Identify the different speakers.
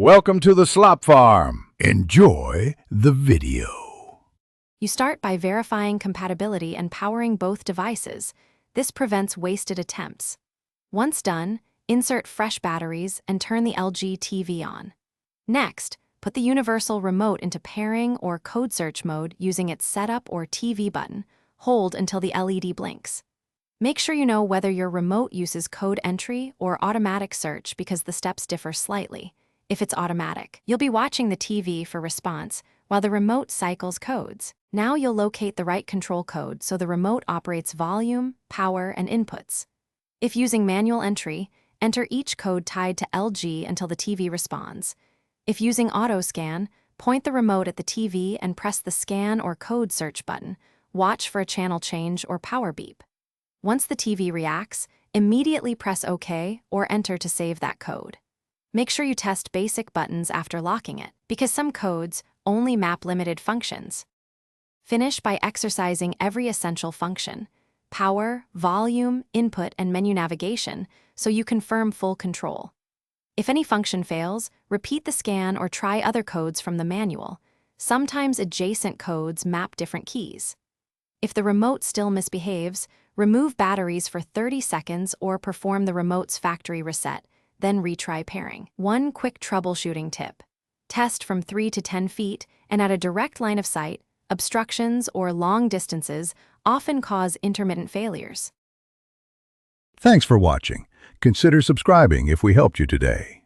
Speaker 1: Welcome to the Slop Farm. Enjoy the video.
Speaker 2: You start by verifying compatibility and powering both devices. This prevents wasted attempts. Once done, insert fresh batteries and turn the LG TV on. Next, put the universal remote into pairing or code search mode using its setup or TV button. Hold until the LED blinks. Make sure you know whether your remote uses code entry or automatic search because the steps differ slightly. If it's automatic, you'll be watching the TV for response while the remote cycles codes. Now you'll locate the right control code so the remote operates volume, power, and inputs. If using manual entry, enter each code tied to LG until the TV responds. If using auto scan, point the remote at the TV and press the scan or code search button. Watch for a channel change or power beep. Once the TV reacts, immediately press OK or enter to save that code. Make sure you test basic buttons after locking it, because some codes only map limited functions. Finish by exercising every essential function: power, volume, input, and menu navigation, so you confirm full control. If any function fails, repeat the scan or try other codes from the manual. Sometimes adjacent codes map different keys. If the remote still misbehaves, remove batteries for 30 seconds or perform the remote's factory reset, then retry pairing. One quick troubleshooting tip: test from 3 to 10 feet and at a direct line of sight. Obstructions or long distances often cause intermittent failures.
Speaker 1: Thanks for watching. Consider subscribing if we helped you today.